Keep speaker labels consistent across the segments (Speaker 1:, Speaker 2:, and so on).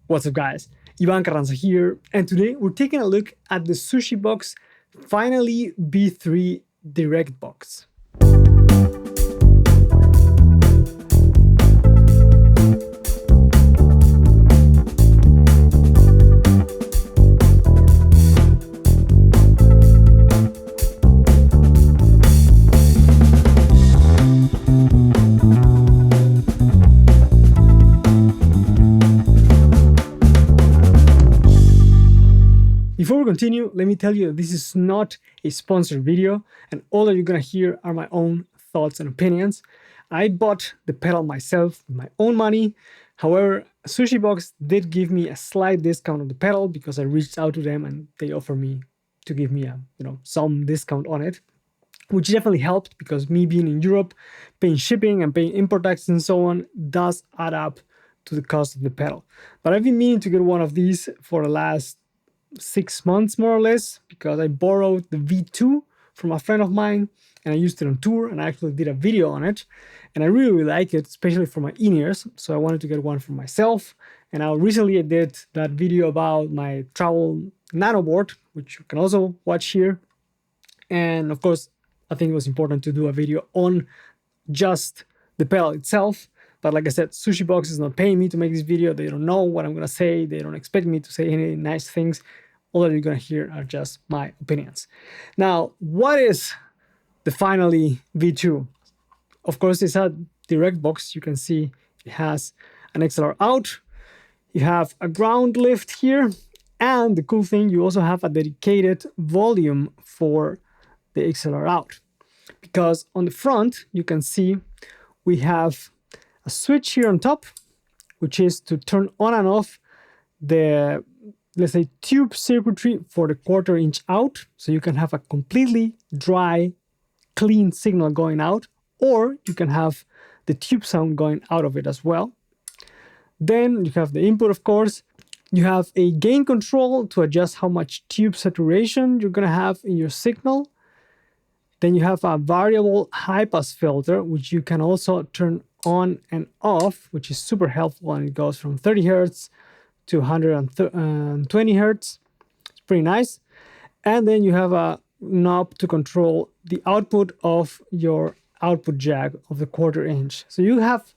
Speaker 1: What's up guys, Ivan Carranza here, and today we're taking a look at the Sushibox Finally B3 Direct Box. Before we continue, let me tell you that this is not a sponsored video, and all that you're gonna hear are my own thoughts and opinions. I bought the pedal myself with my own money. However, Sushibox did give me a slight discount on the pedal because I reached out to them and they offered me to give me a some discount on it, which definitely helped because me being in Europe, paying shipping and paying import taxes and so on does add up to the cost of the pedal. But I've been meaning to get one of these for the last 6 months more or less, because I borrowed the V2 from a friend of mine and I used it on tour, and I actually did a video on it, and I really like it, especially for my in-ears, so I wanted to get one for myself. And now recently I did that video about my travel nano board, which you can also watch here, and of course I think it was important to do a video on just the pedal itself. But like I said, Sushibox is not paying me to make this video. They don't know what I'm gonna say. They don't expect me to say any nice things. All that you're gonna hear are just my opinions. Now, what is the Finally V2? Of course, it's a direct box. You can see it has an XLR out. You have a ground lift here. And the cool thing, you also have a dedicated volume for the XLR out. Because on the front, you can see we have a switch here on top, which is to turn on and off the, let's say, tube circuitry for the 1/4 inch out. So you can have a completely dry, clean signal going out, or you can have the tube sound going out of it as well. Then you have the input, of course. You have a gain control to adjust how much tube saturation you're gonna have in your signal. Then you have a variable high-pass filter, which you can also turn on and off, which is super helpful, and it goes from 30 Hertz to 120 Hertz. It's pretty nice. And then you have a knob to control the output of your output jack of the 1/4 inch. So you have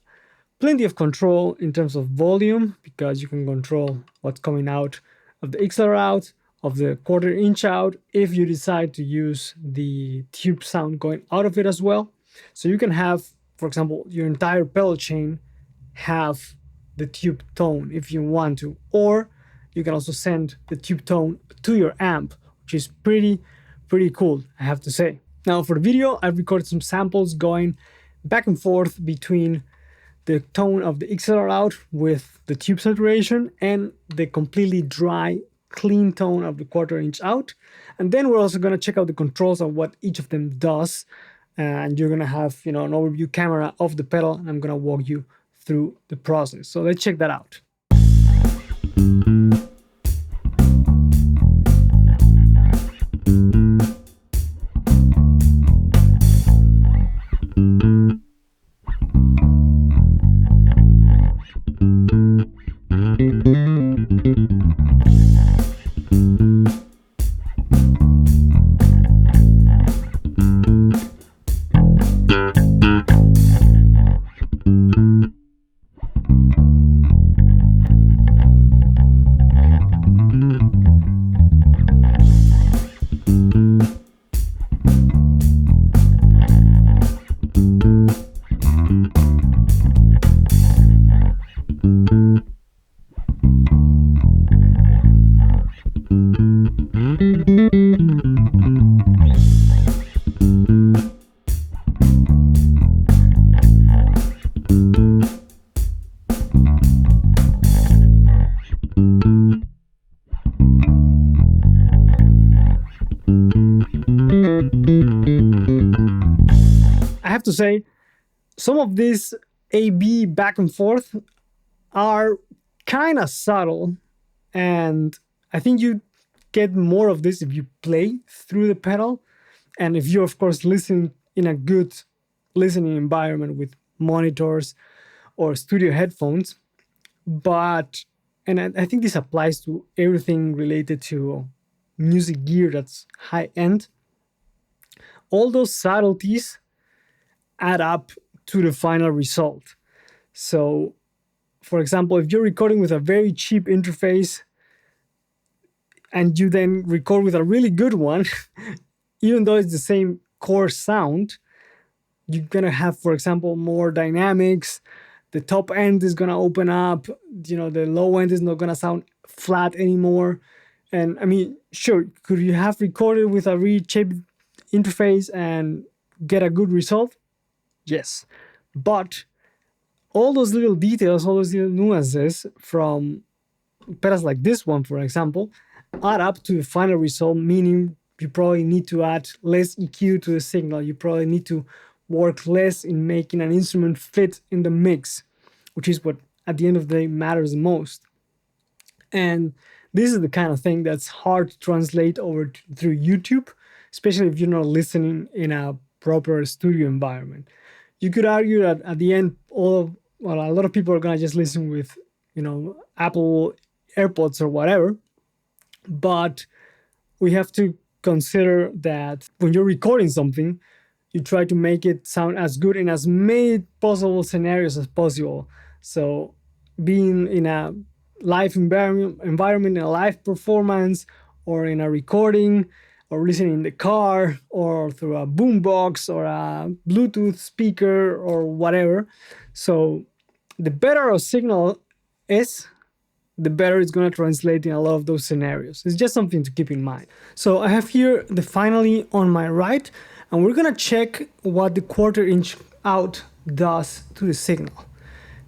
Speaker 1: plenty of control in terms of volume, because you can control what's coming out of the XLR out, of the 1/4 inch out, if you decide to use the tube sound going out of it as well. So you can have, for example, your entire pedal chain have the tube tone if you want to, or you can also send the tube tone to your amp, which is pretty cool, I have to say. Now for the video, I've recorded some samples going back and forth between the tone of the XLR out with the tube saturation and the completely dry, clean tone of the 1/4 inch out. And then we're also going to check out the controls of what each of them does. And you're gonna have an overview camera of the pedal, and I'm gonna walk you through the process. So let's check that out. I have to say, some of these A/B back and forth are kind of subtle, and I think you get more of this if you play through the pedal, and if you of course listen in a good listening environment with monitors or studio headphones. But and I think this applies to everything related to music gear that's high end. All those subtleties add up to the final result. So, for example, if you're recording with a very cheap interface and you then record with a really good one, even though it's the same core sound, you're gonna have, for example, more dynamics. The top end is gonna open up. The low end is not gonna sound flat anymore. And I mean, sure, could you have recorded with a really cheap interface and get a good result? Yes, but all those little details, all those little nuances from pedals like this one, for example, add up to the final result, meaning you probably need to add less EQ to the signal. You probably need to work less in making an instrument fit in the mix, which is what at the end of the day matters the most. And this is the kind of thing that's hard to translate over through YouTube, especially if you're not listening in a proper studio environment. You could argue that at the end, a lot of people are gonna just listen with, Apple AirPods or whatever. But we have to consider that when you're recording something, you try to make it sound as good in as many possible scenarios as possible. So being in a live environment, in a live performance, or in a recording, or listening in the car, or through a boombox, or a Bluetooth speaker, or whatever. So the better a signal is, the better it's going to translate in a lot of those scenarios. It's just something to keep in mind. So I have here the finally on my right, and we're going to check what the 1/4 inch out does to the signal.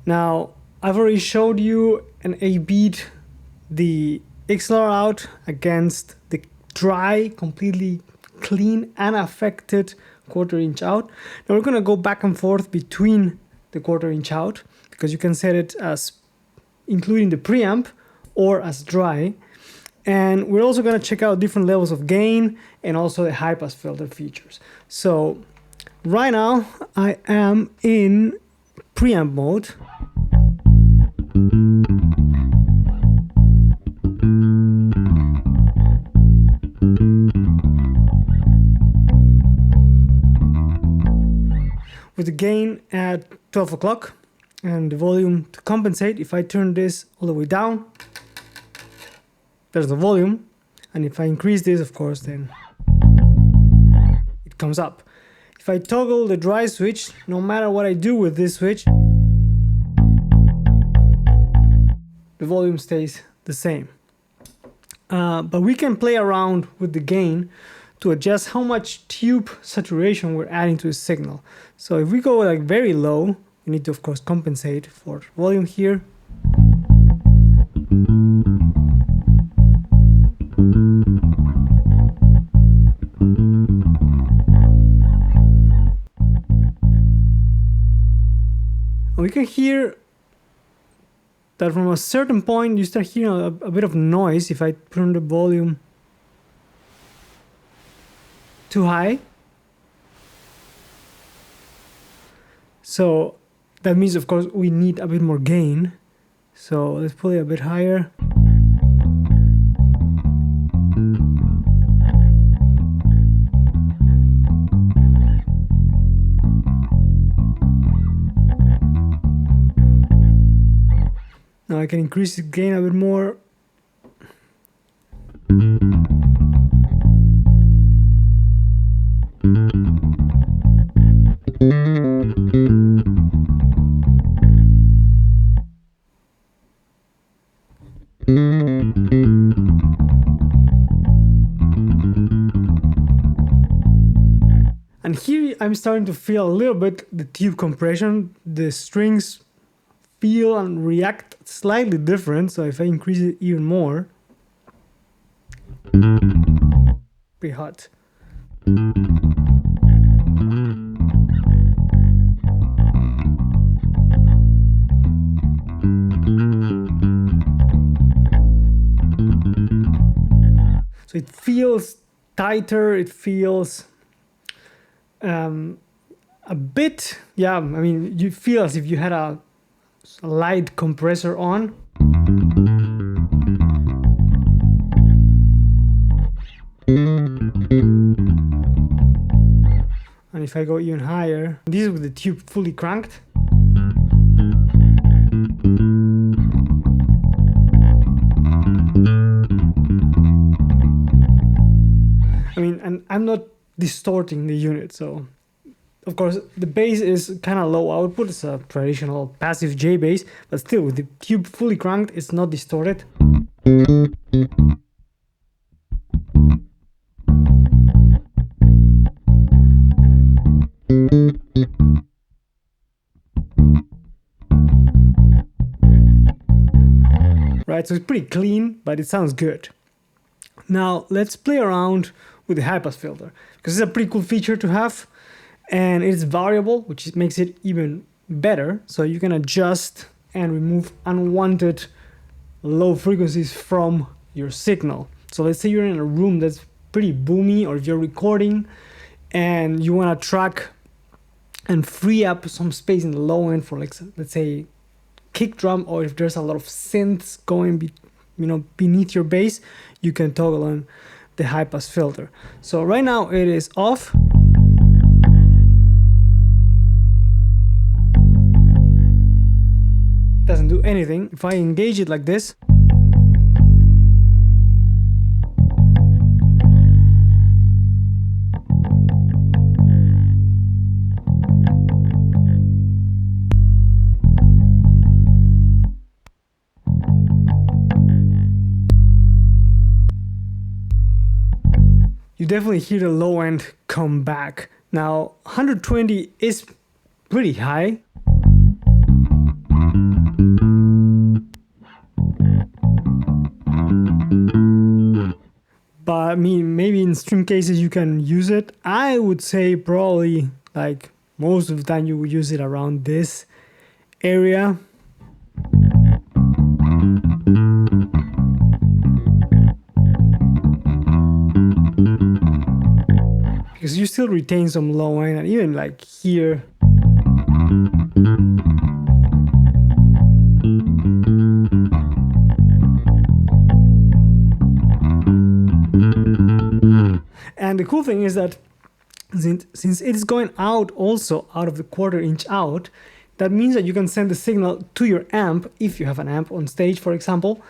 Speaker 1: Now, I've already showed you an A/B'd the XLR out against the dry, completely clean, unaffected 1/4 inch out. Now we're going to go back and forth between the 1/4 inch out, because you can set it as including the preamp or as dry. And we're also going to check out different levels of gain and also the high pass filter features. So right now I am in preamp mode. With the gain at 12 o'clock and the volume to compensate. If I turn this all the way down, there's the volume. And if I increase this, of course, then it comes up. If I toggle the dry switch, no matter what I do with this switch, the volume stays the same. But we can play around with the gain to adjust how much tube saturation we're adding to the signal. So if we go like very low, we need to of course compensate for volume here. And we can hear that from a certain point you start hearing a bit of noise if I turn the volume too high. So that means of course we need a bit more gain. So let's pull it a bit higher. Now I can increase the gain a bit more. And here I'm starting to feel a little bit the tube compression. The strings feel and react slightly different. So if I increase it even more, pretty hot. So it feels tighter, it feels a bit, yeah, I mean, you feel as if you had a light compressor on. if I go even higher, this is with the tube fully cranked. I mean, and I'm not distorting the unit, so of course the bass is kind of low output. It's a traditional passive J bass, but still with the tube fully cranked, it's not distorted. Right, so it's pretty clean, but it sounds good. Now let's play around with the high-pass filter, because it's a pretty cool feature to have, and it's variable, which makes it even better. So you can adjust and remove unwanted low frequencies from your signal. So let's say you're in a room that's pretty boomy, or if you're recording and you want to track and free up some space in the low end for, like, let's say kick drum, or if there's a lot of synths going beneath your bass, you can toggle on the high pass filter. So right now it is off. Doesn't do anything. If I engage it like this, you definitely hear the low end come back. Now 120 is pretty high. But I mean, maybe in stream cases you can use it. I would say probably, like, most of the time you would use it around this area. Because you still retain some low end, and even like here. And the cool thing is that since it is going out also out of the 1/4 inch out, that means that you can send the signal to your amp, if you have an amp on stage, for example,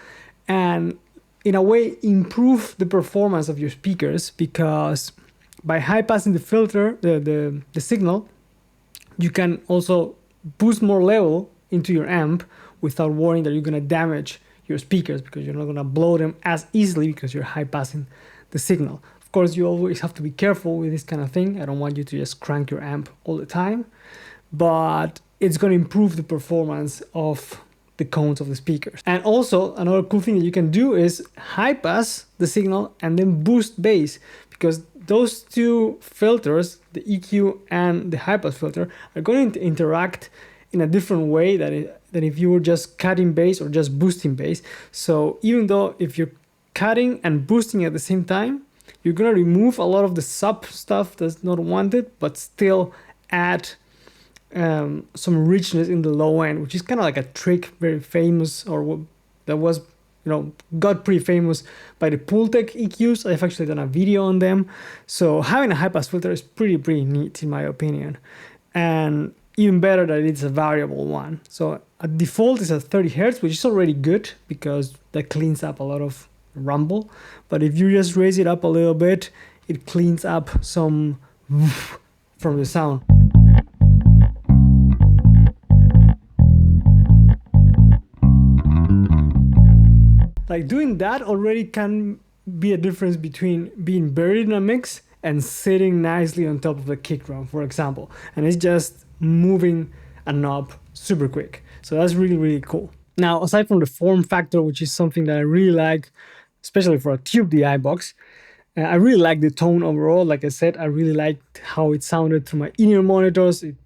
Speaker 1: and in a way improve the performance of your speakers, because by high passing the filter, the signal, you can also boost more level into your amp without worrying that you're going to damage your speakers, because you're not going to blow them as easily because you're high passing the signal. Of course, you always have to be careful with this kind of thing. I don't want you to just crank your amp all the time, but it's going to improve the performance of the cones of the speakers. And also another cool thing that you can do is high pass the signal and then boost bass, because those two filters, the EQ and the high pass filter, are going to interact in a different way than if you were just cutting bass or just boosting bass. So even though if you're cutting and boosting at the same time, you're going to remove a lot of the sub stuff that's not wanted, but still add some richness in the low end, which is kind of like a trick very famous, or that was, got pretty famous by the Pultec EQs. I've actually done a video on them. So having a high pass filter is pretty neat in my opinion, and even better that it's a variable one. So at default it's at 30 Hz, which is already good because that cleans up a lot of rumble. But if you just raise it up a little bit, it cleans up some from the sound. Like, doing that already can be a difference between being buried in a mix and sitting nicely on top of the kick drum, for example. And it's just moving a knob super quick. So that's really cool. Now, aside from the form factor, which is something that I really like, especially for a tube DI box, I really like the tone overall. Like I said, I really liked how it sounded through my in-ear monitors. It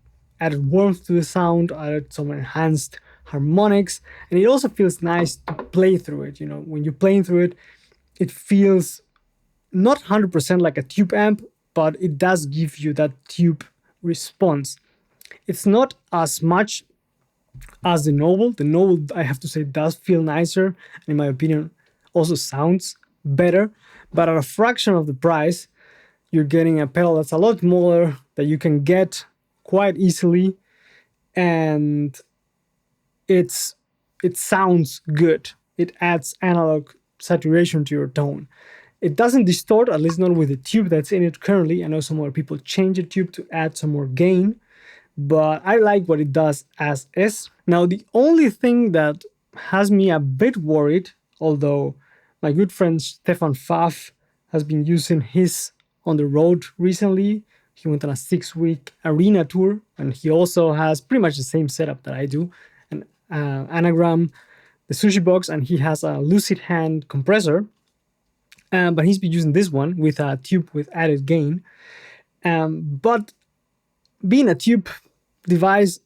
Speaker 1: added warmth to the sound, added some enhanced harmonics, and it also feels nice to play through it. When you're playing through it, it feels not 100% like a tube amp, but it does give you that tube response. It's not as much as the Noble. The Noble, I have to say, does feel nicer, and in my opinion also sounds better, but at a fraction of the price, you're getting a pedal that's a lot smaller, that you can get quite easily, and it sounds good. It adds analog saturation to your tone. It doesn't distort, at least not with the tube that's in it currently. I know some other people change the tube to add some more gain, but I like what it does as is. Now, the only thing that has me a bit worried, although my good friend Stefan Pfaff has been using his on the road recently. He went on a 6-week arena tour, and he also has pretty much the same setup that I do, an Anagram, the Sushibox, and he has a Lucid Hand compressor, but he's been using this one with a tube with added gain. But being a tube device,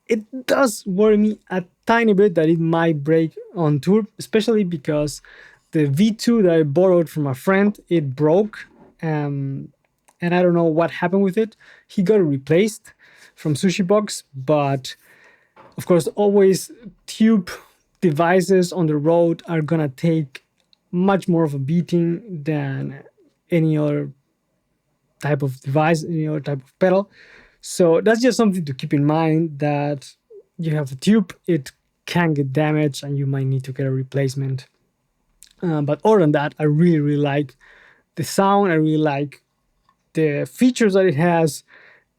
Speaker 1: it does worry me a tiny bit that it might break on tour, especially because the V2 that I borrowed from a friend, it broke, and I don't know what happened with it. He got it replaced from Sushibox, but of course, always tube devices on the road are gonna take much more of a beating than any other type of device, any other type of pedal. So that's just something to keep in mind, that you have a tube, it can get damaged and you might need to get a replacement. But other than that, I really, really like the sound. I really like the features that it has,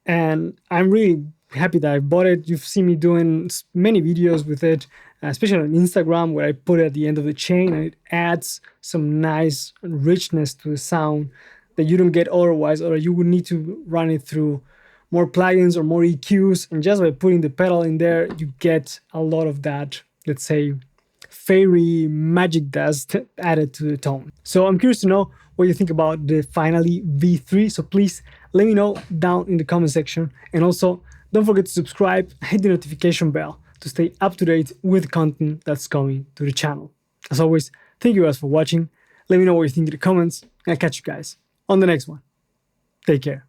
Speaker 1: and I'm really happy that I bought it. You've seen me doing many videos with it, especially on Instagram, where I put it at the end of the chain, and it adds some nice richness to the sound that you don't get otherwise, or you would need to run it through more plugins or more EQs, and just by putting the pedal in there, you get a lot of that, let's say, fairy magic dust added to the tone. So I'm curious to know what you think about the Finally V3, so please let me know down in the comment section, and also don't forget to subscribe, hit the notification bell to stay up to date with content that's coming to the channel. As always, thank you guys for watching. Let me know what you think in the comments, and I'll catch you guys on the next one. Take care.